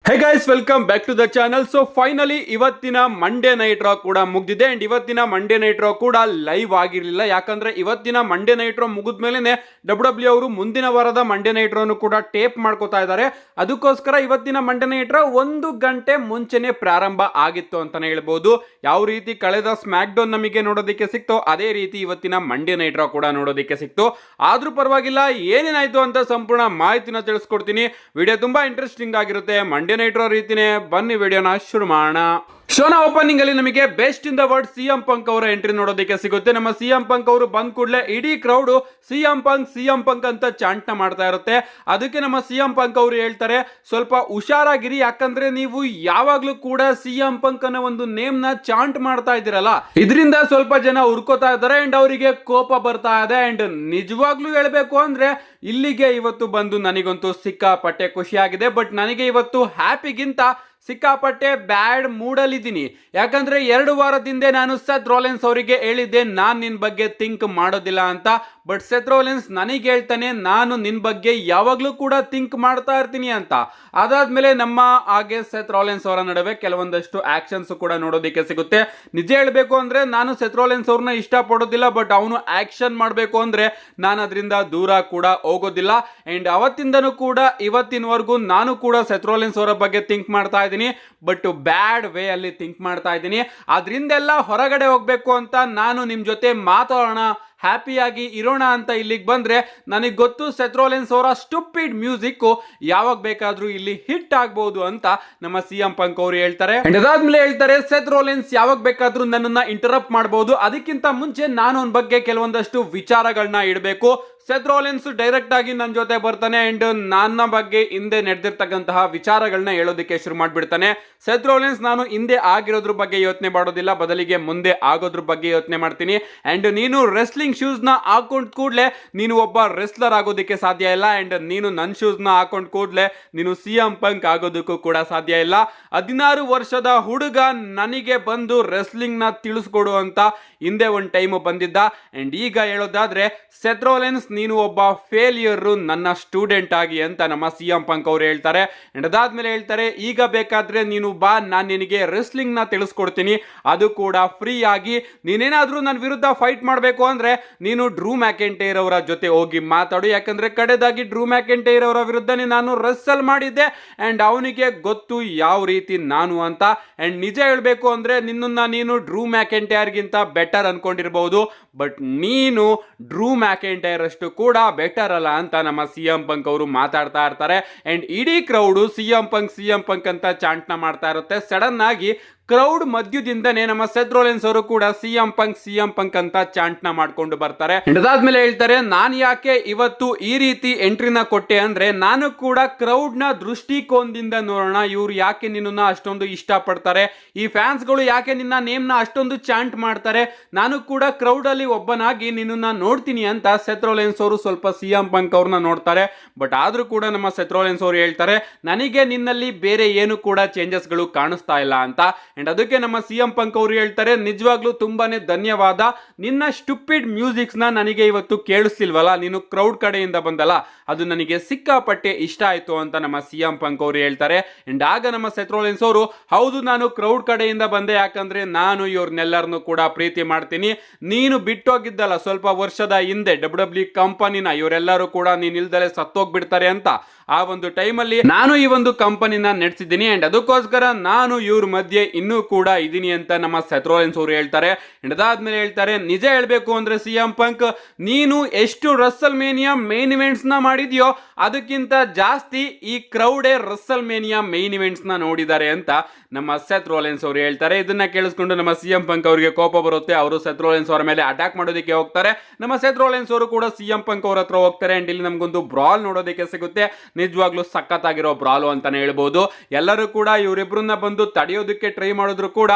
Hey guys, welcome back to the channel. So finally ಇವತ್ತಿನ Monday night Raw ಕೂಡ ಮುಗ್ದಿದೆ and ಇವತ್ತಿನ Monday night Raw ಕೂಡ live ಆಗಿರಲಿಲ್ಲ. ಯಾಕಂದ್ರೆ ಇವತ್ತಿನ ಮಂಡೇ ನೈಟ್ ರಾ ಮುಗಿದ್ಮೇಲೆ ಡಬ್ಲ್ಯೂ ಅವರು ಮುಂದಿನ ವಾರದ ಮಂಡೇ ನೈಟ್ ರಾನು ಕೂಡ ಟೇಪ್ ಮಾಡ್ಕೋತಾ ಇದ್ದಾರೆ. ಅದಕ್ಕೋಸ್ಕರ ಇವತ್ತಿನ ಮಂಡೇ ನೈಟ್ ರಾ 1 ಗಂಟೆ ಮುಂಚೆನೆ ಪ್ರಾರಂಭ ಆಗಿತ್ತು ಅಂತಾನೆ ಹೇಳ್ಬೋದು. ಯಾವ ರೀತಿ ಕಳೆದ ಸ್ಮ್ಯಾಕ್ ಡೌನ್ ನಮಗೆ ನೋಡೋದಕ್ಕೆ ಸಿಕ್ತೋ ಅದೇ ರೀತಿ ಇವತ್ತಿನ ಮಂಡೇ ನೈಟ್ ರಾ ಕೂಡ ನೋಡೋದಕ್ಕೆ ಸಿಕ್ತು. ಆದ್ರೂ ಪರವಾಗಿಲ್ಲ, ಏನೇನಾಯ್ತು ಅಂತ ಸಂಪೂರ್ಣ ಮಾಹಿತಿನ ತಿಳಿಸ್ಕೊಡ್ತೀನಿ. ವಿಡಿಯೋ ತುಂಬಾ ಇಂಟ್ರೆಸ್ಟಿಂಗ್ ಆಗಿರುತ್ತೆ. ಮಂಡೇ ನೈಟ್ ರಾ ರೀತಿನೇ ಬನ್ನಿ ವಿಡಿಯೋನ ಶುರು ಮಾಡೋಣ. ಶೋನ ಓಪನಿಂಗ್ ಅಲ್ಲಿ ನಮಗೆ best in the world CM Punk ಅವರ ಎಂಟ್ರಿ ನೋಡೋದಕ್ಕೆ ಸಿಗುತ್ತೆ. ನಮ್ಮ ಸಿಎಂ ಪಂಕ್ ಅವರು ಬಂದ ಕೂಡಲೇ ಇಡೀ ಕ್ರೌಡ್ ಸಿಎಂ ಪಂಕ್ ಅಂತ ಚಾಂಟ್ ನ ಮಾಡ್ತಾ ಇರುತ್ತೆ. ಅದಕ್ಕೆ ನಮ್ಮ ಸಿಎಂ ಪಂಕ್ ಅವರು ಹೇಳ್ತಾರೆ, ಸ್ವಲ್ಪ ಹುಷಾರಾಗಿರಿ, ಯಾಕಂದ್ರೆ ನೀವು ಯಾವಾಗ್ಲೂ ಕೂಡ ಸಿಎಂ ಪಂಕ್ ಅನ್ನೋ ಒಂದು ನೇಮ್ ನ ಚಾಂಟ್ ಮಾಡ್ತಾ ಇದ್ದೀರಲ್ಲ, ಇದರಿಂದ ಸ್ವಲ್ಪ ಜನ ಹುರ್ಕೋತಾ ಇದ್ದಾರೆ ಅಂಡ್ ಅವರಿಗೆ ಕೋಪ ಬರ್ತಾ ಇದೆ. ಅಂಡ್ ನಿಜವಾಗ್ಲೂ ಹೇಳ್ಬೇಕು ಅಂದ್ರೆ ಇಲ್ಲಿಗೆ ಇವತ್ತು ಬಂದು ನನಗಂತೂ ಸಿಕ್ಕಾಪಟ್ಟೆ ಖುಷಿಯಾಗಿದೆ. ಬಟ್ ನನಗೆ ಇವತ್ತು ಹ್ಯಾಪಿಗಿಂತ ಸಿಕ್ಕಾಪಟ್ಟೆ ಬ್ಯಾಡ್ ಮೂಡಲ್ಲಿದ್ದೀನಿ. ಯಾಕಂದ್ರೆ 2 ವಾರದಿಂದ ನಾನು ಸೆತ್ ರೋಲೆನ್ಸ್ ಅವರಿಗೆ ಹೇಳಿದ್ದೆ ನಾನ್ ನಿನ್ ಬಗ್ಗೆ ಥಿಂಕ್ ಮಾಡೋದಿಲ್ಲ ಅಂತ. ಬಟ್ ಸೆತ್ ರೋಲೆನ್ಸ್ ನನಗೆ ಹೇಳ್ತಾನೆ ನಾನು ನಿನ್ ಬಗ್ಗೆ ಯಾವಾಗ್ಲೂ ಕೂಡ ಥಿಂಕ್ ಮಾಡ್ತಾ ಇರ್ತೀನಿ ಅಂತ. ಅದಾದ್ಮೇಲೆ ನಮ್ಮ ಹಾಗೆ ಸೆತ್ ರೋಲೆನ್ಸ್ ಅವರ ನಡುವೆ ಕೆಲವೊಂದಷ್ಟು ಆಕ್ಷನ್ಸ್ ಕೂಡ ನೋಡೋದಕ್ಕೆ ಸಿಗುತ್ತೆ. ನಿಜ ಹೇಳ್ಬೇಕು ಅಂದ್ರೆ ನಾನು ಸೆತ್ ರೋಲೆನ್ಸ್ ಅವ್ರನ್ನ ಇಷ್ಟ ಪಡೋದಿಲ್ಲ, ಬಟ್ ಅವನು ಆಕ್ಷನ್ ಮಾಡಬೇಕು ಅಂದ್ರೆ ನಾನು ಅದರಿಂದ ದೂರ ಕೂಡ ಹೋಗೋದಿಲ್ಲ. ಅಂಡ್ ಅವತ್ತಿಂದನೂ ಕೂಡ ಇವತ್ತಿನವರೆಗೂ ನಾನು ಕೂಡ ಸೆತ್ ರೋಲೆನ್ಸ್ ಅವರ ಬಗ್ಗೆ ಥಿಂಕ್ ಮಾಡ್ತಾ ಇದ್ದೀನಿ, ಬಟ್ ಬ್ಯಾಡ್ ವೇ ಅಲ್ಲಿ ಥಿಂಕ್ ಮಾಡ್ತಾ ಇದ್ದೀನಿ. ಅದರಿಂದೆಲ್ಲ ಹೊರಗಡೆ ಹೋಗ್ಬೇಕು ಅಂತ ನಾನು ನಿಮ್ ಜೊತೆ ಮಾತಾಡೋಣ, ಹ್ಯಾಪಿಯಾಗಿ ಇರೋಣ ಅಂತ ಇಲ್ಲಿಗೆ ಬಂದ್ರೆ ನನಗೆ ಗೊತ್ತು ಸೆತ್ ರೋಲೆನ್ಸ್ ಅವರ ಸ್ಟುಪಿಡ್ ಮ್ಯೂಸಿಕ್ ಯಾವಾಗ ಬೇಕಾದ್ರೂ ಇಲ್ಲಿ ಹಿಟ್ ಆಗ್ಬಹುದು ಅಂತ ನಮ್ಮ ಸಿಎಂ ಪಂಕ್ ಅವರು ಹೇಳ್ತಾರೆ. ಅದಾದ್ಮೇಲೆ ಹೇಳ್ತಾರೆ ಸೆತ್ ರೋಲೆನ್ಸ್ ಯಾವಾಗ ಬೇಕಾದ್ರೂ ನನ್ನನ್ನ ಇಂಟರಪ್ಟ್ ಮಾಡಬಹುದು, ಅದಕ್ಕಿಂತ ಮುಂಚೆ ನಾನು ಅವನ ಬಗ್ಗೆ ಕೆಲವೊಂದಷ್ಟು ವಿಚಾರಗಳನ್ನ ಇಡಬೇಕು. ಸೆತ್ ರೋಲೆನ್ಸ್ ಡೈರೆಕ್ಟ್ ಆಗಿ ನನ್ನ ಜೊತೆ ಬರ್ತಾನೆ ಅಂಡ್ ನನ್ನ ಬಗ್ಗೆ ಹಿಂದೆ ನಡೆದಿರ್ತಕ್ಕಂತಹ ವಿಚಾರಗಳನ್ನ ಹೇಳೋದಕ್ಕೆ ಶುರು ಮಾಡ್ಬಿಡ್ತಾನೆ. ಸೆತ್ ರೋಲೆನ್ಸ್ ನಾನು ಹಿಂದೆ ಆಗಿರೋದ್ರ ಬಗ್ಗೆ ಯೋಚನೆ ಮಾಡೋದಿಲ್ಲ, ಬದಲಿಗೆ ಮುಂದೆ ಆಗೋದ್ರ ಬಗ್ಗೆ ಯೋಚನೆ ಮಾಡ್ತೀನಿ. ಅಂಡ್ ನೀನು ರೆಸ್ಲಿಂಗ್ ಶೂಸ್ ನ ಹಾಕೊಂಡ್ ಕೂಡ್ಲೆ ನೀನು ಒಬ್ಬ ರೆಸ್ಲರ್ ಆಗೋದಕ್ಕೆ ಸಾಧ್ಯ ಇಲ್ಲ. ಅಂಡ್ ನೀನು ನನ್ನ ಶೂಸ್ ನ ಹಾಕೊಂಡ್ ಕೂಡ್ಲೆ ನೀನು ಸಿಎಂ ಪಂಕ್ ಆಗೋದಕ್ಕೂ ಕೂಡ ಸಾಧ್ಯ ಇಲ್ಲ. 16 ವರ್ಷದ ಹುಡುಗ ನನಗೆ ಬಂದು ರೆಸ್ಲಿಂಗ್ ನ ತಿಳಿಸ್ಕೊಡು ಅಂತ ಹಿಂದೆ ಒಂದು ಟೈಮ್ ಬಂದಿದ್ದ. ಅಂಡ್ ಈಗ ಹೇಳೋದಾದ್ರೆ ಸೆತ್ ರೋಲೆನ್ಸ್ ನೀನು ಒಬ್ಬ ಫೇಲಿಯರ್ ನನ್ನ ಸ್ಟೂಡೆಂಟ್ ಆಗಿ ಅಂತ ನಮ್ಮ ಸಿಎಂ ಪಂಕ್ ಅವರು ಹೇಳ್ತಾರೆ. ಅಂಡ್ ಅದಾದ್ಮೇಲೆ ಹೇಳ್ತಾರೆ, ಈಗ ಬೇಕಾದ್ರೆ ನೀನು ಬಾ, ನಾನು ನಿನಗೆ ರೆಸ್ಲಿಂಗ್ ನ ತಿಳಿಸ್ಕೊಡ್ತೀನಿ, ಅದು ಕೂಡ ಫ್ರೀ ಆಗಿ. ನೀನೇನಾದ್ರೂ ನನ್ನ ವಿರುದ್ಧ ಫೈಟ್ ಮಾಡಬೇಕು ಅಂದ್ರೆ ನೀನು ಡ್ರೂ ಮ್ಯಾಕೆಂಟೈರ್ ಅವರ ಜೊತೆ ಹೋಗಿ ಮಾತಾಡು. ಯಾಕಂದ್ರೆ ಕಡೆದಾಗಿ ಡ್ರೂ ಮ್ಯಾಕೆಂಟೈರ್ ಅವರ ವಿರುದ್ಧನೇ ನಾನು ರೆಸ್ಸಲ್ ಮಾಡಿದ್ದೆ ಅಂಡ್ ಅವನಿಗೆ ಗೊತ್ತು ಯಾವ ರೀತಿ ನಾನು ಅಂತ. ಅಂಡ್ ನಿಜ ಹೇಳ್ಬೇಕು ಅಂದ್ರೆ ನಿನ್ನನ್ನ ನೀನು ಡ್ರೂ ಮ್ಯಾಕೆಂಟೈರ್ ಗಿಂತ ಬೆಟರ್ ಅನ್ಕೊಂಡಿರಬಹುದು, ಬಟ್ ನೀನು ಡ್ರೂ ಮ್ಯಾಕೆಂಟೈರ್ ಅಷ್ಟು ಕೂಡ ಬೆಟರ್ ಅಲ್ಲ ಅಂತ ನಮ್ಮ ಸಿಎಂ ಪಂಕ್ ಅವರು ಮಾತಾಡ್ತಾ ಇರ್ತಾರೆ. ಅಂಡ್ ಇಡೀ ಕ್ರೌಡ್ ಸಿಎಂ ಪಂಕ್ ಅಂತ ಚಾಂಟ್ನ ಮಾಡ್ತಾ ಇರುತ್ತೆ. ಸಡನ್ ಆಗಿ ಕ್ರೌಡ್ ಮಧ್ಯದಿಂದನೇ ನಮ್ಮ ಸೆತ್ ರೋಲೆನ್ಸ್ ಅವರು ಕೂಡ ಸಿಎಂ ಪಂಕ್ ಅಂತ ಚಾಂಟ್ ನ ಮಾಡ್ಕೊಂಡು ಬರ್ತಾರೆ. ಅದಾದ್ಮೇಲೆ ಹೇಳ್ತಾರೆ, ನಾನು ಯಾಕೆ ಇವತ್ತು ಈ ರೀತಿ ಎಂಟ್ರಿನ ಕೊಟ್ಟೆ ಅಂದ್ರೆ ನಾನು ಕೂಡ ಕ್ರೌಡ್ ನ ದೃಷ್ಟಿಕೋನದಿಂದ ನೋಡೋಣ, ಇವ್ರು ಯಾಕೆ ನಿನ್ನ ಅಷ್ಟೊಂದು ಇಷ್ಟ ಪಡ್ತಾರೆ, ಈ ಫ್ಯಾನ್ಸ್ ಗಳು ಯಾಕೆ ನಿನ್ನ ನೇಮ್ ನ ಅಷ್ಟೊಂದು ಚಾಂಟ್ ಮಾಡ್ತಾರೆ, ನಾನು ಕೂಡ ಕ್ರೌಡ್ ಅಲ್ಲಿ ಒಬ್ಬನಾಗಿ ನಿನ್ನ ನೋಡ್ತೀನಿ ಅಂತ ಸೆತ್ ರೋಲೆನ್ಸ್ ಅವರು ಸ್ವಲ್ಪ ಸಿಎಂ ಪಂಕ್ ಅವ್ರನ್ನ ನೋಡ್ತಾರೆ. ಬಟ್ ಆದ್ರೂ ಕೂಡ ನಮ್ಮ ಸೆತ್ ರೋಲೆನ್ಸ್ ಅವರು ಹೇಳ್ತಾರೆ, ನನಗೆ ನಿನ್ನಲ್ಲಿ ಬೇರೆ ಏನು ಕೂಡ ಚೇಂಜಸ್ ಗಳು ಕಾಣಿಸ್ತಾ ಇಲ್ಲ ಅಂತ. ಅಂಡ್ ಅದಕ್ಕೆ ನಮ್ಮ ಸಿಎಂ ಪಂಕ್ ಅವರು ಹೇಳ್ತಾರೆ, ನಿಜವಾಗ್ಲೂ ತುಂಬಾನೇ ಧನ್ಯವಾದ, ನಿನ್ನ ಸ್ಟುಪಿಡ್ ಮ್ಯೂಸಿಕ್ಸ್ ನ ನನಗೆ ಇವತ್ತು ಕೇಳಿಸ್ತಿಲ್ವಲ್ಲ, ನೀನು ಕ್ರೌಡ್ ಕಡೆಯಿಂದ ಬಂದಲ್ಲ, ಅದು ನನಗೆ ಸಿಕ್ಕಾಪಟ್ಟೆ ಇಷ್ಟ ಆಯ್ತು ಅಂತ ನಮ್ಮ ಸಿಎಂ ಪಂಕ್ ಅವರು ಹೇಳ್ತಾರೆ. ಅಂಡ್ ಆಗ ನಮ್ಮ ಸೆತ್ ರೋಲೆನ್ಸ್ ಅವರು, ಹೌದು ನಾನು ಕ್ರೌಡ್ ಕಡೆಯಿಂದ ಬಂದೆ, ಯಾಕಂದ್ರೆ ನಾನು ಇವ್ರನ್ನೆಲ್ಲರನ್ನು ಕೂಡ ಪ್ರೀತಿ ಮಾಡ್ತೀನಿ. ನೀನು ಬಿಟ್ಟೋಗಿದ್ದಲ್ಲ ಸ್ವಲ್ಪ ವರ್ಷದ ಹಿಂದೆ ಡಬ್ಲ್ಯೂ ಕಂಪನಿನ, ಇವರೆಲ್ಲರೂ ಕೂಡ ನೀನ್ ಇಲ್ದಲೆ ಸತ್ತೋಗ್ಬಿಡ್ತಾರೆ ಅಂತ, ಆ ಒಂದು ಟೈಮಲ್ಲಿ ನಾನು ಈ ಒಂದು ಕಂಪನಿನ ನಡೆಸಿದ್ದೀನಿ. ಅಂಡ್ ಅದಕ್ಕೋಸ್ಕರ ನಾನು ಇವ್ರ ಮಧ್ಯೆ ಇನ್ನೂ ಕೂಡ ಇದೀನಿ ಅಂತ ನಮ್ಮ ಸೆತ್ ರೋಲೆನ್ಸ್ ಅವರು ಹೇಳ್ತಾರೆ. ಅಂಡ್ ಅದಾದ್ಮೇಲೆ ಹೇಳ್ತಾರೆ, ನಿಜ ಹೇಳ್ಬೇಕು ಅಂದ್ರೆ ಸಿಎಂ ಪಂಕ್ ನೀನು ಎಷ್ಟು ರಸ್ಸಲ್ ಮೇನಿಯಾ ಮೇನ್ ಇವೆಂಟ್ಸ್ ನ ಮಾಡಿದ್ಯೋ ಅದಕ್ಕಿಂತ ಜಾಸ್ತಿ ಈ ಕ್ರೌಡೇ ರಸ್ಸಲ್ ಮೇನಿಯಾ ಮೇನ್ ಇವೆಂಟ್ಸ್ ನ ನೋಡಿದ್ದಾರೆ ಅಂತ ನಮ್ಮ ಸೆತ್ ರೋಲೆನ್ಸ್ ಅವರು ಹೇಳ್ತಾರೆ. ಇದನ್ನ ಕೇಳಿಸ್ಕೊಂಡು ನಮ್ಮ ಸಿಎಂ ಪಂಕ್ ಅವರಿಗೆ ಕೋಪ ಬರುತ್ತೆ. ಅವರು ಸೆತ್ ರೋಲೆನ್ಸ್ ಅವರ ಮೇಲೆ ಅಟ್ಯಾಕ್ ಮಾಡೋದಕ್ಕೆ ಹೋಗ್ತಾರೆ. ನಮ್ಮ ಸೆತ್ ರೋಲೆನ್ಸ್ ಅವರು ಕೂಡ ಸಿಎಂ ಪಂಕ್ ಅವರ ಹತ್ರ ಹೋಗ್ತಾರೆ. ಅಂಡ್ ಇಲ್ಲಿ ನಮಗೊಂದು ಬ್ರಾಲ್ ನೋಡೋದಕ್ಕೆ ಸಿಗುತ್ತೆ. ನಿಜವಾಗ್ಲೂ ಸಖತ್ತಾಗಿರೋ ಬ್ರಾಲು ಅಂತಾನೆ ಹೇಳ್ಬೋದು. ಎಲ್ಲರೂ ಕೂಡ ಇವರಿಬ್ರನ್ನ ಬಂದು ತಡೆಯೋದಕ್ಕೆ ಟ್ರೈ ಮಾಡಿದ್ರು ಕೂಡ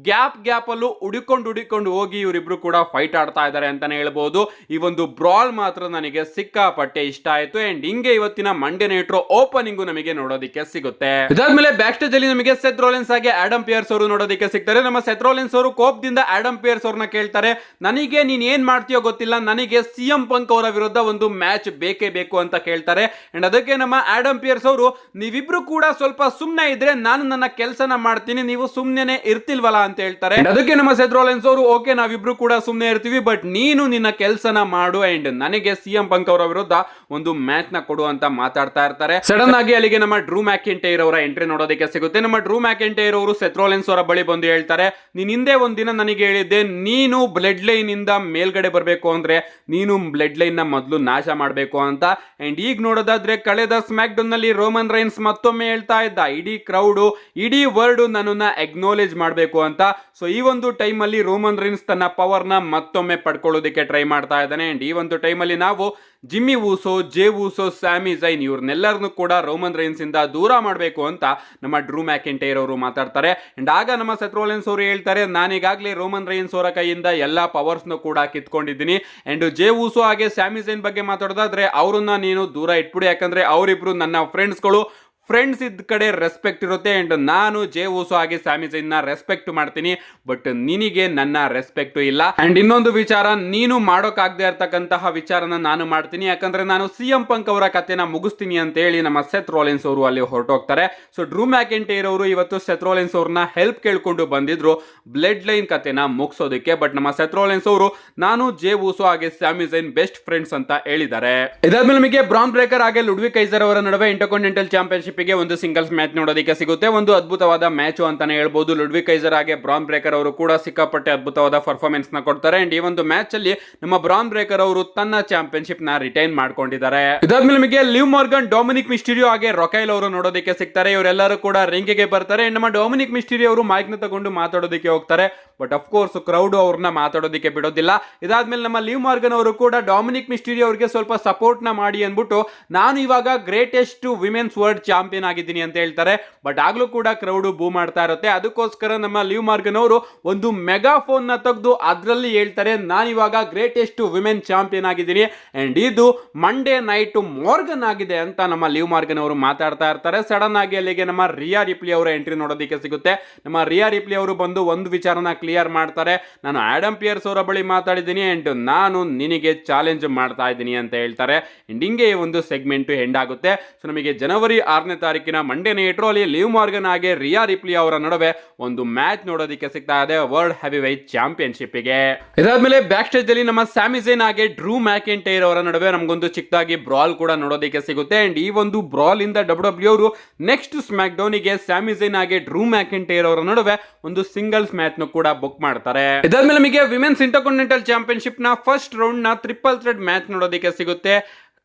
ಗ್ಯಾಪ್ ಅಲ್ಲೂ ಹುಡುಕೊಂಡು ಹೋಗಿ ಇವರಿಬ್ರು ಕೂಡ ಫೈಟ್ ಆಡ್ತಾ ಇದ್ದಾರೆ ಅಂತಾನೆ ಹೇಳ್ಬಹುದು. ಈ ಒಂದು ಬ್ರಾಲ್ ಮಾತ್ರ ನನಗೆ ಸಿಕ್ಕಾಪಟ್ಟೆ ಇಷ್ಟ ಆಯ್ತು. ಅಂಡ್ ಹಿಂಗೆ ಇವತ್ತಿನ ಮಂಡೇ ನೈಟ್ ರಾ ಓಪನಿಂಗ್ ನಮಗೆ ನೋಡೋದಕ್ಕೆ ಸಿಗುತ್ತೆ. ಇದಾದ್ಮೇಲೆ ಬ್ಯಾಕ್ ಸ್ಟೇಜ್ ಅಲ್ಲಿ ನಮಗೆ ಸೆತ್ ರೋಲೆನ್ಸ್ ಹಾಗೆ ಆಡಮ್ ಪಿಯರ್ಸ್ ಅವರು ನೋಡೋದಕ್ಕೆ ಸಿಗ್ತಾರೆ. ನಮ್ಮ ಸೆತ್ ರೋಲೆನ್ಸ್ ಅವರು ಕೋಪದಿಂದ ಆಡಮ್ ಪಿಯರ್ಸ್ ಅವ್ರನ್ನ ಕೇಳ್ತಾರೆ, ನನಗೆ ನೀನ್ ಏನ್ ಮಾಡ್ತೀಯೋ ಗೊತ್ತಿಲ್ಲ, ನನಗೆ ಸಿಎಂ ಪಂಕ್ ಅವರ ವಿರುದ್ಧ ಒಂದು ಮ್ಯಾಚ್ ಬೇಕೇ ಬೇಕು ಅಂತ ಕೇಳ್ತಾರೆ. ಅಂಡ್ ಅದಕ್ಕೆ ನಮ್ಮ ಆಡಮ್ ಪಿಯರ್ಸ್ ಅವರು, ನೀವಿಬ್ರು ಕೂಡ ಸ್ವಲ್ಪ ಸುಮ್ನೆ ಇದ್ರೆ ನಾನು ನನ್ನ ಕೆಲಸನ ಮಾಡ್ತೀನಿ, ನೀವು ಸುಮ್ನೆ ಇರ್ತಿಲ್ವಲ್ಲ ಅಂತ ಹೇಳ್ತಾರೆ. ಅದಕ್ಕೆ ನಮ್ಮ ಸೆತ್ ರೋಲೆನ್ಸ್ ಅವರು, ಓಕೆ ನಾವಿಬ್ರು ಕೂಡ ಸುಮ್ನೆ ಇರ್ತೀವಿ, ಬಟ್ ನೀನು ನಿನ್ನ ಕೆಲಸನ ಮಾಡು ಅಂಡ್ ನನಗೆ ಸಿಎಂ ಪಂಕ್ ಅವರ ವಿರುದ್ಧ ಒಂದು ಮ್ಯಾಚ್ ನ ಕೊಡು ಅಂತ ಮಾತಾಡ್ತಾ ಇರ್ತಾರೆ. ಸಡನ್ ಆಗಿ ಅಲ್ಲಿಗೆ ನಮ್ಮ ಡ್ರೂ ಮ್ಯಾಕೆಂಟೈರ್ ಅವರ ಎಂಟ್ರಿ ನೋಡೋದಕ್ಕೆ ಸಿಗುತ್ತೆ. ನಮ್ಮ ಡ್ರೂ ಮ್ಯಾಕೆಂಟೈರ್ ಅವರು ಸೆತ್ ರೋಲೆನ್ಸ್ ಅವರ ಬಳಿ ಬಂದು ಹೇಳ್ತಾರೆ, ನೀನ್ ಹಿಂದೆ ಒಂದಿನ ನನಗೆ ಹೇಳಿದ್ದೆ, ನೀನು ಬ್ಲಡ್ ಲೈನ್ ಇಂದ ಮೇಲ್ಗಡೆ ಬರಬೇಕು ಅಂದ್ರೆ ನೀನು ಬ್ಲಡ್ ಲೈನ್ ನ ಮೊದಲು ನಾಶ ಮಾಡಬೇಕು ಅಂತ. ಅಂಡ್ ಈಗ ನೋಡೋದಾದ್ರೆ ಕಳೆದ ಸ್ಮ್ಯಾಕ್ ಡೌನ್ ನಲ್ಲಿ ರೋಮನ್ ರೈನ್ಸ್ ಮತ್ತೊಮ್ಮೆ ಹೇಳ್ತಾ ಇದ್ದ, ಇಡೀ ಕ್ರೌಡ್ ಇಡೀ ವರ್ಲ್ಡ್ ನನ್ನನ್ನ ಅಕ್ನಾಲೇಜ್ ಮಾಡಬೇಕು ಅಂತ. ಸೊ ಈ ಒಂದು ಟೈಮ್ ಅಲ್ಲಿ ರೋಮನ್ ರೈನ್ಸ್ ತನ್ನ ಪವರ್ ನ ಮತ್ತೊಮ್ಮೆ ಪಡ್ಕೊಳ್ಳೋದಕ್ಕೆ ಟ್ರೈ ಮಾಡ್ತಾ ಇದ್ದಾನೆ. ಅಂಡ್ ಈ ಒಂದು ಟೈಮ್ ಅಲ್ಲಿ ನಾವು ಜಿಮ್ಮಿ ವೂಸೋ, ಜೇ ವೂಸೋ, ಸ್ಯಾಮಿ ಝೈನ್ ಇವ್ರನ್ನೆಲ್ಲರನ್ನು ಕೂಡ ರೋಮನ್ ರೈನ್ಸ್ ಇಂದ ದೂರ ಮಾಡಬೇಕು ಅಂತ ನಮ್ಮ ಡ್ರೂ ಮ್ಯಾಕೆಂಟೈರ್ ಅವರು ಮಾತಾಡ್ತಾರೆ. ಅಂಡ್ ಆಗ ನಮ್ಮ ಸೆತ್ ರೋಲೆನ್ಸ್ ಅವರು ಹೇಳ್ತಾರೆ, ನಾನೀಗಾಗಲೇ ರೋಮನ್ ರೈನ್ಸ್ ಅವರ ಕೈಯಿಂದ ಎಲ್ಲಾ ಪವರ್ಸ್ ನು ಕೂಡ ಕಿತ್ಕೊಂಡಿದ್ದೀನಿ. ಅಂಡ್ ಜೇ ವೂಸೋ ಹಾಗೆ ಸ್ಯಾಮಿ ಝೈನ್ ಬಗ್ಗೆ ಮಾತಾಡೋದಾದ್ರೆ ಅವ್ರನ್ನ ನೀನು ದೂರ ಇಟ್ಬಿಡಿ, ಯಾಕಂದ್ರೆ ಅವರಿಬ್ರು ನನ್ನ ಫ್ರೆಂಡ್ಸ್ಗಳು. ಫ್ರೆಂಡ್ಸ್ ಇದ್ದ ಕಡೆ ರೆಸ್ಪೆಕ್ಟ್ ಇರುತ್ತೆ. ಅಂಡ್ ನಾನು ಜೇ ವೂಸೋ ಹಾಗೆ ಸ್ಯಾಮಿ ಝೈನ್ ನ ರೆಸ್ಪೆಕ್ಟ್ ಮಾಡ್ತೀನಿ, ಬಟ್ ನಿನಗೆ ನನ್ನ ರೆಸ್ಪೆಕ್ಟ್ ಇಲ್ಲ. ಅಂಡ್ ಇನ್ನೊಂದು ವಿಚಾರ, ನೀನು ಮಾಡೋಕ್ಕಾಗದೆ ಇರ್ತಕ್ಕಂತಹ ವಿಚಾರನ ನಾನು ಮಾಡ್ತೀನಿ, ಯಾಕಂದ್ರೆ ನಾನು ಸಿಎಂ ಪಂಕ್ ಅವರ ಕಥೆನ ಮುಗಿಸ್ತೀನಿ ಅಂತ ಹೇಳಿ ನಮ್ಮ ಸೆತ್ ರೋಲೆನ್ಸ್ ಅವರು ಅಲ್ಲಿ ಹೊರಟೋಗ್ತಾರೆ. ಸೊ ಡ್ರೂ ಮ್ಯಾಕೆಂಟೈರ್ ಅವರು ಇವತ್ತು ಸೆತ್ ರೋಲೆನ್ಸ್ ಅವ್ರನ್ನ ಹೆಲ್ಪ್ ಕೇಳ್ಕೊಂಡು ಬಂದಿದ್ರು ಬ್ಲಡ್ ಲೈನ್ ಕಥೆನ ಮುಗಿಸೋದಕ್ಕೆ. ಬಟ್ ನಮ್ಮ ಸೆತ್ ರೋಲೆನ್ಸ್ ಅವರು, ನಾನು ಜೇ ವೂಸೋ ಹಾಗೆ ಸ್ಯಾಮಿ ಝೈನ್ ಬೆಸ್ಟ್ ಫ್ರೆಂಡ್ಸ್ ಅಂತ ಹೇಳಿದ್ದಾರೆ. ಇದಾದ್ಮೇಲೆ ನಮಗೆ ಬ್ರಾನ್ ಬ್ರೇಕರ್ ಹಾಗೆ ಲುಡ್ವಿಗ್ ಕೈಸರ್ ಅವರ ನಡುವೆ ಇಂಟರ್ಕಾಂಟಿನೆಂಟಲ್ ಚಾಂಪಿಯನ್ಶಿಪ್ ಗೆ ಒಂದು ಸಿಂಗಲ್ಸ್ ಮ್ಯಾಚ್ ನೋಡೋದಕ್ಕೆ ಸಿಗುತ್ತೆ. ಒಂದು ಅದ್ಭುತವಾದ ಮ್ಯಾಚ್ ಅಂತಾನೆ ಹೇಳ್ಬಹುದು. ಲುಡ್ವಿಗ್ ಕೈಸರ್ ಹಾಗೆ ಬ್ರಾನ್ ಬ್ರೇಕರ್ ಅವರು ಕೂಡ ಸಿಕ್ಕಾಪಟ್ಟೆ ಅದ್ಭುತವಾದ ಪರ್ಫಾರ್ಮೆನ್ಸ್ ನ ಕೊಡ್ತಾರೆ. ಅಂಡ್ ಈ ಒಂದು ಮ್ಯಾಚ್ ಅಲ್ಲಿ ನಮ್ಮ ಬ್ರಾನ್ ಬ್ರೇಕರ್ ಅವರು ತನ್ನ ಚಾಂಪಿಯನ್ಶಿಪ್ ನ ರಿಟೈನ್ ಮಾಡ್ಕೊಂಡಿದ್ದಾರೆ. ಇದಾದ್ಮೇಲೆ ನಮಗೆ ಲಿವ್ ಮಾರ್ಗನ್, ಡೊಮಿನಿಕ್ ಮಿಸ್ಟೀರಿಯೋ ಹಾಗೆ ರೊಕೈಲ್ ಅವರು ನೋಡೋದಕ್ಕೆ ಸಿಗ್ತಾರೆ. ಇವರೆಲ್ಲರೂ ಕೂಡ ರಿಂಗ್ ಗೆ ಬರ್ತಾರೆ. ನಮ್ಮ ಡೊಮಿನಿಕ್ ಮಿಸ್ಟೀರಿಯೋ ಅವರು ಮೈಕ್ ನ ತಗೊಂಡು ಮಾತಾಡೋದಕ್ಕೆ ಹೋಗ್ತಾರೆ. ಬಟ್ ಅಫ್ ಕೋರ್ಸ್ ಕ್ರೌಡ್ ಅವ್ರನ್ನ ಮಾತಾಡೋದಕ್ಕೆ ಬಿಡೋದಿಲ್ಲ. ಇದಾದ್ಮೇಲೆ ನಮ್ಮ ಲಿವ್ ಮಾರ್ಗನ್ ಅವರು ಕೂಡ ಡೊಮಿನಿಕ್ ಮಿಸ್ಟೀರಿಯೋ ಅವರಿಗೆ ಸ್ವಲ್ಪ ಸಪೋರ್ಟ್ ನ ಮಾಡಿ ಅನ್ಬಿಟ್ಟು, ನಾನು ಇವಾಗ ಗ್ರೇಟೆಸ್ಟ್ ವಿಮೆನ್ಸ್ ವರ್ಲ್ಡ್ ಚಾಂಪಿಯನ್ ಆಗಿದ್ದೀನಿ ಅಂತ ಹೇಳ್ತಾರೆ. ಬಟ್ ಆಗ್ಲೂ ಕೂಡ ಕ್ರೌಡ್ ಬೂ ಮಾಡ್ತಾ ಇರುತ್ತೆ. ಅದಕ್ಕೋಸ್ಕರ ನಮ್ಮ ಲಿವ್ ಮಾರ್ಗನ್ ಅವರು ಒಂದು ಮೆಗಾಫೋನ್ ನ ತೆಗೆದು ಅದರಲ್ಲಿ ಹೇಳ್ತಾರೆ, ನಾನು ಇವಾಗ ಗ್ರೇಟೆಸ್ಟ್ ವಿಮೆನ್ ಚಾಂಪಿಯನ್ ಆಗಿದ್ದೀನಿ ಅಂಡ್ ಇದು ಮಂಡೇ ನೈಟ್ ಮಾರ್ಗನ್ ಆಗಿದೆ ಅಂತ ನಮ್ಮ ಲಿವ್ ಮಾರ್ಗನ್ ಅವರು ಮಾತಾಡ್ತಾ ಇರ್ತಾರೆ. ಸಡನ್ ಆಗಿ ಅಲ್ಲಿಗೆ ನಮ್ಮ ರಿಯಾ ರಿಪ್ಲಿ ಅವರ ಎಂಟ್ರಿ ನೋಡೋದಕ್ಕೆ ಸಿಗುತ್ತೆ. ನಮ್ಮ ರಿಯಾ ರಿಪ್ಲಿ ಅವರು ಬಂದು ಒಂದು ವಿಚಾರನ ಕ್ಲಿಯರ್ ಮಾಡ್ತಾರೆ, ನಾನು ಆಡಮ್ ಪಿಯರ್ಸ್ ಅವರ ಬಳಿ ಮಾತಾಡಿದ್ದೀನಿ ಅಂಡ್ ನಾನು ನಿನಗೆ ಚಾಲೆಂಜ್ ಮಾಡ್ತಾ ಇದ್ದೀನಿ ಅಂತ ಹೇಳ್ತಾರೆ. ಅಂಡ್ ಹಿಂಗೆ ಈ ಒಂದು ಸೆಗ್ಮೆಂಟ್ ಎಂಡ್ ಆಗುತ್ತೆ. ಸೊ ನಮಗೆ ಜನವರಿ 6ನೇ ತಾರೀಕಿನ ಮಂಡೇ ನೈಟ್ ರಾ ಅಲ್ಲಿ ಲಿವ್ ಮಾರ್ಗನ್ ಹಾಗೆ ರಿಯಾ ರಿಪ್ಲಿ ಅವರ ನಡುವೆ ಒಂದು ಮ್ಯಾಚ್ ನೋಡೋದಕ್ಕೆ ಸಿಗ್ತಾ ಇದೆ ವರ್ಲ್ಡ್ ಹೆವಿ ವೈಟ್ ಚಾಂಪಿಯನ್ಶಿಪ್ ಗೆ. ಇದಾದ್ಮೇಲೆ ಬ್ಯಾಕ್ ಸ್ಟೇಜ್ ಅಲ್ಲಿ ನಮ್ಮ ಸ್ಯಾಮಿ ಝೈನ್ ಹಾಗೆ ಡ್ರೂ ಮ್ಯಾಕೆಂಟೈರ್ ಅವರ ನಡುವೆ ನಮಗೊಂದು ಚಿಕ್ಕದಾಗಿ ಬ್ರಾಲ್ ಕೂಡ ನೋಡೋದಕ್ಕೆ ಸಿಗುತ್ತೆ. ಅಂಡ್ ಈ ಒಂದು ಬ್ರಾಲ್ ಇಂದ WWE ಅವರು ನೆಕ್ಸ್ಟ್ ಸ್ಮ್ಯಾಕ್ ಡೌನ್ ಗೆ ಸ್ಯಾಮಿ ಝೈನ್ ಹಾಗೆ ಡ್ರೂ ಮ್ಯಾಕೆಂಟೈರ್ ಅವರ ನಡುವೆ ಒಂದು ಸಿಂಗಲ್ಸ್ ಮ್ಯಾಚ್ ನು ಕೂಡ ಬುಕ್ ಮಾಡ್ತಾರೆ. ಇದಾದ್ಮೇಲೆ ನಮಗೆ ವಿಮೆನ್ಸ್ ಇಂಟರ್ಕಾಂಟಿನೆಂಟಲ್ ಚಾಂಪಿಯನ್ಶಿಪ್ ನ ಫಸ್ಟ್ ರೌಂಡ್ ನ ಟ್ರಿಪಲ್ ಥ್ರೆಡ್ ಮ್ಯಾಚ್ ನೋಡೋದಕ್ಕೆ ಸಿಗುತ್ತೆ.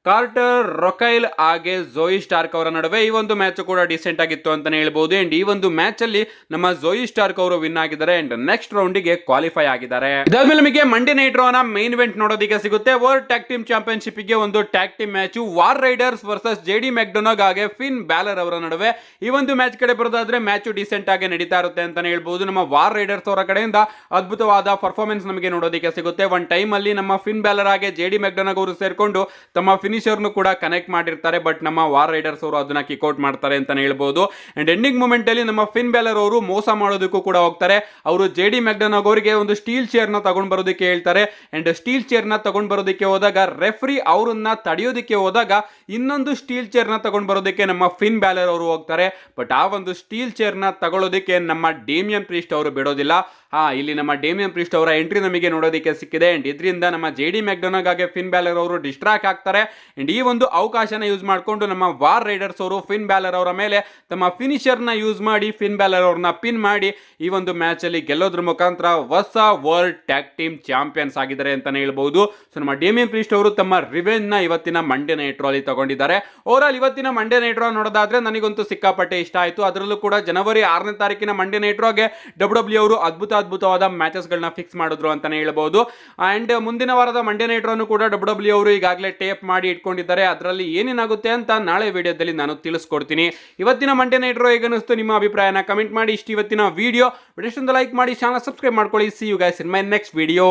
ಕಾರ್ಟರ್, ರೊಕೈಲ್ ಹಾಗೆ ಝೋಯಿ ಸ್ಟಾರ್ಕ್ ಅವರ ನಡುವೆ ಈ ಒಂದು ಮ್ಯಾಚ್ ಕೂಡ ಡಿಸೆಂಟ್ ಆಗಿತ್ತು ಅಂತಾನೆ ಹೇಳ್ಬಹುದು. ಅಂಡ್ ಈ ಒಂದು ಮ್ಯಾಚ್ ಅಲ್ಲಿ ನಮ್ಮ ಝೋಯಿ ಸ್ಟಾರ್ಕ್ ಅವರು ವಿನ್ ಆಗಿದ್ದಾರೆ ಅಂಡ್ ನೆಕ್ಸ್ಟ್ ರೌಂಡ್ ಗೆ ಕ್ವಾಲಿಫೈ ಆಗಿದ್ದಾರೆ. ಇದಾದ್ಮೇಲೆ ನಮಗೆ ಮಂಡೇ ನೈಟ್ ರಾ ನ ಮೇನ್ ಇವೆಂಟ್ ನೋಡೋದಕ್ಕೆ ಸಿಗುತ್ತೆ. ವರ್ಲ್ಡ್ ಟ್ಯಾಗ್ ಟೀಮ್ ಚಾಂಪಿಯನ್ಶಿಪ್ ಗೆ ಒಂದು tag team match War Raiders versus JD McDonagh ಹಾಗೆ ಫಿನ್ ಬ್ಯಾಲರ್ ಅವರ ನಡುವೆ. ಈ ಒಂದು ಮ್ಯಾಚ್ ಕಡೆ ಬರೋದಾದ್ರೆ ಮ್ಯಾಚ್ ಡಿಸೆಂಟ್ ಆಗಿ ನಡೀತಾ ಇರುತ್ತೆ ಅಂತಾನೆ ಹೇಳ್ಬಹುದು. ನಮ್ಮ ವಾರ್ ರೈಡರ್ಸ್ ಅವರ ಕಡೆಯಿಂದ ಅದ್ಭುತವಾದ ಪರ್ಫಾರ್ಮೆನ್ಸ್ ನಮಗೆ ನೋಡೋದಕ್ಕೆ ಸಿಗುತ್ತೆ. ಒಂದ್ ಟೈಮ್ ಅಲ್ಲಿ ನಮ್ಮ ಫಿನ್ ಬ್ಯಾಲರ್ ಹಾಗೆ ಜೆಡಿ ಮೆಕ್ಡೊನಾಗ್ ಅವರು ಸೇರ್ಕೊಂಡು ತಮ್ಮ ಫಿನಿಶರ್ ಕೂಡ ಕನೆಕ್ಟ್ ಮಾಡಿರ್ತಾರೆ. ಬಟ್ ನಮ್ಮ ವಾರ್ ರೈಡರ್ಸ್ ಅವರು ಅದನ್ನ ಕಿಕ್ಔಟ್ ಮಾಡ್ತಾರೆ ಅಂತಾನೆ ಹೇಳ್ಬಹುದು. ಅಂಡ್ ಎಂಡಿಂಗ್ ಮೂಮೆಂಟ್ ಅಲ್ಲಿ ನಮ್ಮ ಫಿನ್ ಬ್ಯಾಲರ್ ಅವರು ಮೋಸ ಮಾಡೋದಕ್ಕೂ ಕೂಡ ಹೋಗ್ತಾರೆ. ಅವರು ಜೆಡಿ ಮೆಕ್ಡೊನಾಗ್ ಅವರಿಗೆ ಒಂದು ಸ್ಟೀಲ್ ಚೇರ್ ನ ತಗೊಂಡ್ ಬರೋದಕ್ಕೆ ಹೇಳ್ತಾರೆ. ಅಂಡ್ ಸ್ಟೀಲ್ ಚೇರ್ ನ ತಗೊಂಡ್ ಬರೋದಕ್ಕೆ ಹೋದಾಗ ರೆಫ್ರಿ ಅವರನ್ನ ತಡೆಯೋದಕ್ಕೆ ಹೋದಾಗ ಇನ್ನೊಂದು ಸ್ಟೀಲ್ ಚೇರ್ ನ ತಗೊಂಡ್ ಬರೋದಕ್ಕೆ ನಮ್ಮ ಫಿನ್ ಬ್ಯಾಲರ್ ಅವರು ಹೋಗ್ತಾರೆ. ಬಟ್ ಆ ಒಂದು ಸ್ಟೀಲ್ ಚೇರ್ ನ ತಗೊಳ್ಳೋದಕ್ಕೆ ನಮ್ಮ ಡೇಮಿಯನ್ ಪ್ರೀಸ್ಟ್ ಅವರು ಬಿಡೋದಿಲ್ಲ. ಇಲ್ಲಿ ನಮ್ಮ ಡೇಮಿಯನ್ ಪ್ರೀಸ್ಟ್ ಅವರ ಎಂಟ್ರಿ ನಮಗೆ ನೋಡೋದಕ್ಕೆ ಸಿಕ್ಕಿದೆ. ಅಂಡ್ ಇದರಿಂದ ನಮ್ಮ ಜೆಡಿ ಮೆಕ್ಡೊನಾಗ್ ಹಾಗೆ ಫಿನ್ ಬ್ಯಾಲರ್ ಅವರು ಡಿಸ್ಟ್ರಾಕ್ಟ್ ಆಗ್ತಾರೆ. ಅಂಡ್ ಈ ಒಂದು ಅವಕಾಶನ ಯೂಸ್ ಮಾಡಿಕೊಂಡು ನಮ್ಮ ವಾರ್ ರೈಡರ್ಸ್ ಅವರು ಫಿನ್ ಬ್ಯಾಲರ್ ಅವರ ಮೇಲೆ ತಮ್ಮ ಫಿನಿಶರ್ ನ ಯೂಸ್ ಮಾಡಿ ಫಿನ್ ಬ್ಯಾಲರ್ ಅವ್ರನ್ನ ಪಿನ್ ಮಾಡಿ ಈ ಒಂದು ಮ್ಯಾಚ್ ಅಲ್ಲಿ ಗೆಲ್ಲೋದ್ರ ಮುಖಾಂತರ ಹೊಸ ವರ್ಲ್ಡ್ ಟ್ಯಾಗ್ ಟೀಮ್ ಚಾಂಪಿಯನ್ಸ್ ಆಗಿದ್ದಾರೆ ಅಂತಾನೆ ಹೇಳ್ಬಹುದು. ಸೊ ನಮ್ಮ ಡೇಮಿಯನ್ ಪ್ರೀಸ್ಟ್ ಅವರು ತಮ್ಮ ರಿವೆಂಜ್ ನ ಇವತ್ತಿನ ಮಂಡೇ ನೈಟ್ ರಾ ಅಲ್ಲಿ ತಗೊಂಡಿದ್ದಾರೆ. ಓವರ್ ಆಲ್ ಇವತ್ತಿನ ಮಂಡೇ ನೈಟ್ ರಾ ನೋಡೋದಾದ್ರೆ ನನಗಂತೂ ಸಿಕ್ಕಾಪಟ್ಟೆ ಇಷ್ಟ ಆಯ್ತು. ಅದರಲ್ಲೂ ಕೂಡ ಜನವರಿ 6ನೇ ತಾರೀಕಿನ ಮಂಡೇ ನೈಟ್ ರಾಗೆ WWE ಅವರು ಅದ್ಭುತ ಅದ್ಭುತವಾದ ಮ್ಯಾಚಸ್ಗಳನ್ನ ಫಿಕ್ಸ್ ಮಾಡಿದ್ರು ಅಂತಾನೆ ಹೇಳ್ಬೋದು. ಅಂಡ್ ಮುಂದಿನ ವಾರದ ಮಂಡೇ ನೈಟ್ ರಾ ಕೂಡ ಡಬ್ಲ್ಯೂ ಅವರು ಈಗಾಗಲೇ ಟೇಪ್ ಮಾಡಿ ಇಟ್ಕೊಂಡಿದ್ದಾರೆ. ಅದರಲ್ಲಿ ಏನೇನಾಗುತ್ತೆ ಅಂತ ನಾಳೆ ವಿಡಿಯೋದಲ್ಲಿ ನಾನು ತಿಳಿಸ್ಕೊಡ್ತೀನಿ. ಇವತ್ತಿನ ಮಂಡೇ ನೈಟ್ ರಾ ಹೇಗನ್ನಿಸ್ತು ನಿಮ್ಮ ಅಭಿಪ್ರಾಯನ ಕಮೆಂಟ್ ಮಾಡಿ. ಇವತ್ತಿನ ವಿಡಿಯೋ ಲೈಕ್ ಮಾಡಿ, ಚಾನಲ್ ಸಬ್ಸ್ಕ್ರೈಬ್ ಮಾಡ್ಕೊಳ್ಳಿ. See you guys in my next video.